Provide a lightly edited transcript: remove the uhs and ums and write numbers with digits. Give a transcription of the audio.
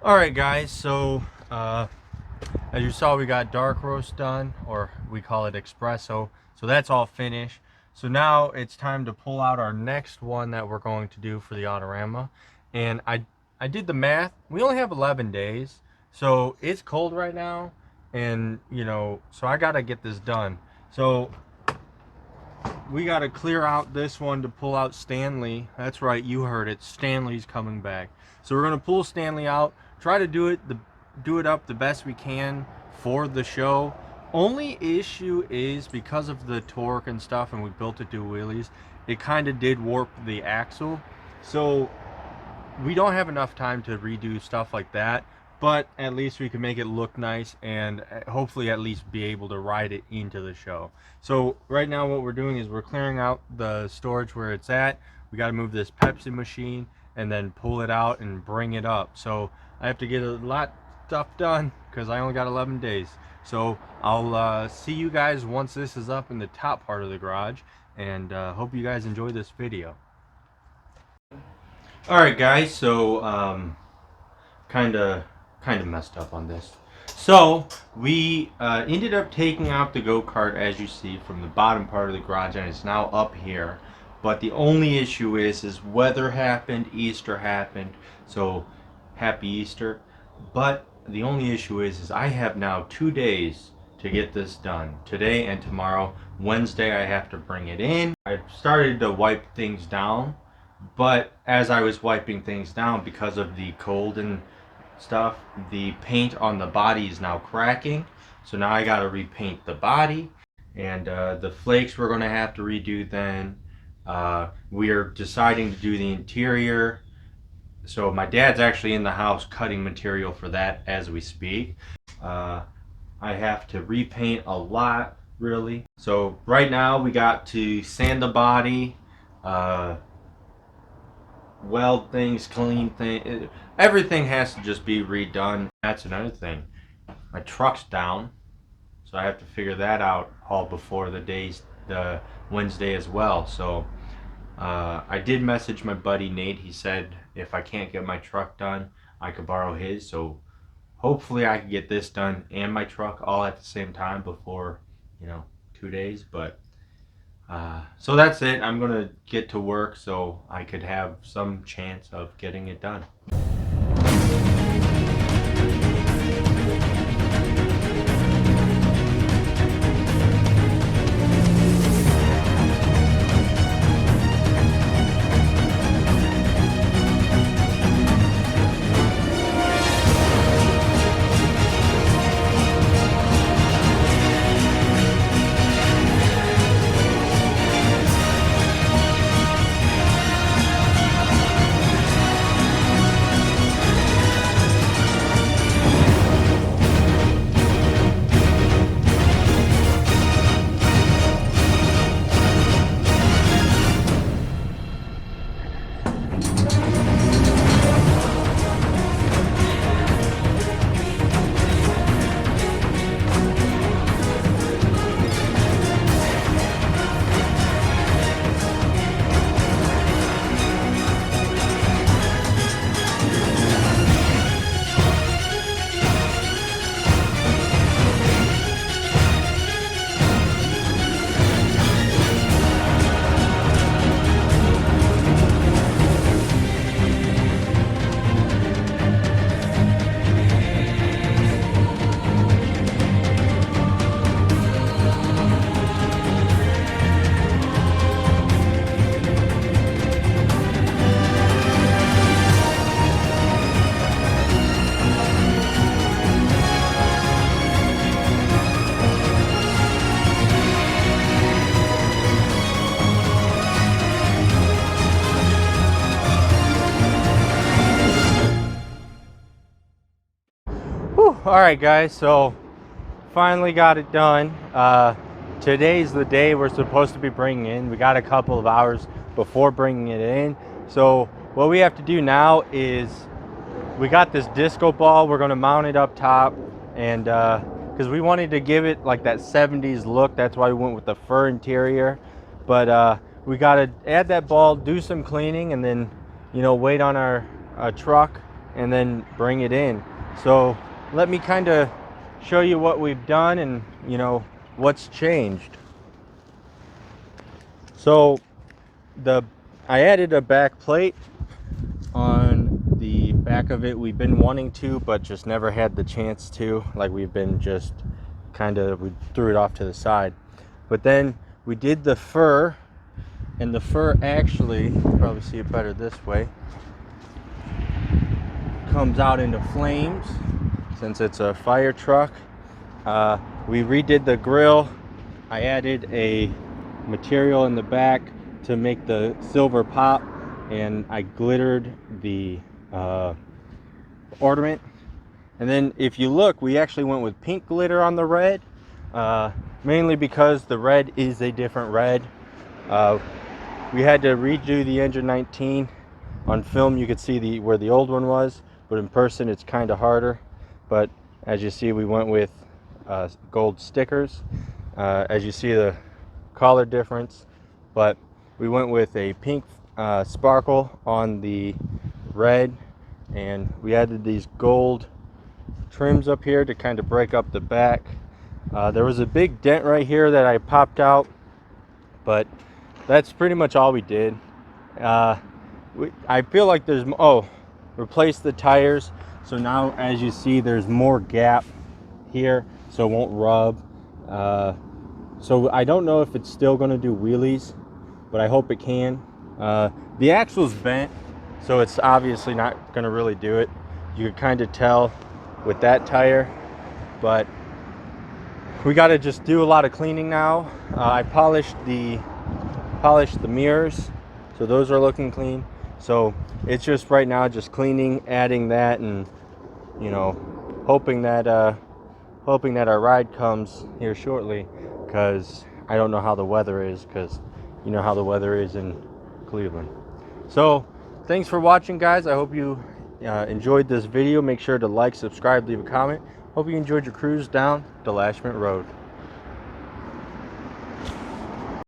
Alright guys, so as you saw, we got dark roast done, or we call it espresso. So that's all finished. So now it's time to pull out our next one that we're going to do for the Autorama. And I did the math. We only have 11 days. So it's cold right now, and so I got to get this done. So we got to clear out this one to pull out Stanley. That's right, you heard it. Stanley's coming back. So we're going to pull Stanley out, try to do it up the best we can for the show. Only issue is because of the torque and stuff, and we built it to wheelies, it kind of did warp the axle. So we don't have enough time to redo stuff like that, but at least we can make it look nice and hopefully at least be able to ride it into the show. So right now what we're doing is we're clearing out the storage where it's at. We got to move this Pepsi machine and then pull it out and bring it up. So I have to get a lot of stuff done because I only got 11 days. So I'll see you guys once this is up in the top part of the garage, and hope you guys enjoy this video. Alright guys, so kind of messed up on this. So we ended up taking out the go-kart, as you see, from the bottom part of the garage, and it's now up here. But the only issue is weather happened, Easter happened, so happy Easter. But the only issue is I have now 2 days to get this done. Today and tomorrow. Wednesday I have to bring it in. I started to wipe things down, but as I was wiping things down, because of the cold and stuff, the paint on the body is now cracking. So now I got to repaint the body, and the flakes we're going to have to redo then. We're deciding to do the interior. So my dad's actually in the house cutting material for that as we speak. I have to repaint a lot, really. So right now we got to sand the body, weld things, clean things. Everything has to just be redone. That's another thing. My truck's down, so I have to figure that out all before the Wednesday as well. So I did message my buddy Nate. He said if I can't get my truck done, I could borrow his. So hopefully I can get this done and my truck all at the same time before 2 days. But so that's it. I'm gonna get to work so I could have some chance of getting it done. Alright guys, so finally got it done. Today's the day we're supposed to be bringing in. We got a couple of hours before bringing it in. So what we have to do now is we got this disco ball. We're going to mount it up top, and because we wanted to give it like that 70s look, that's why we went with the fur interior. But we got to add that ball, do some cleaning, and then wait on our truck and then bring it in. So let me kind of show you what we've done and, you know, what's changed. So I added a back plate on the back of it. We've been wanting to, but just never had the chance to. Like, we've been just we threw it off to the side. But then we did the fur, and the fur actually, you can probably see it better this way, comes out into flames since it's a fire truck. We redid the grill. I added a material in the back to make the silver pop, and I glittered the ornament. And then if you look, we actually went with pink glitter on the red, mainly because the red is a different red. We had to redo the engine 19. On film you could see where the old one was, but in person it's kind of harder. But as you see, we went with gold stickers. As you see the color difference, but we went with a pink sparkle on the red, and we added these gold trims up here to kind of break up the back. There was a big dent right here that I popped out, but that's pretty much all we did. I feel like there's replace the tires, so now as you see there's more gap here so it won't rub. So I don't know if it's still going to do wheelies, but I hope it can. The axle's bent, so it's obviously not going to really do it. You could kind of tell with that tire, but we got to just do a lot of cleaning now. I polished the mirrors, so those are looking clean. So it's just right now just cleaning, adding that, and, you know, hoping that our ride comes here shortly, because I don't know how the weather is, because you know how the weather is in Cleveland. So thanks for watching, guys. I hope you enjoyed this video. Make sure to like, subscribe, leave a comment. Hope you enjoyed your cruise down Delashment Road.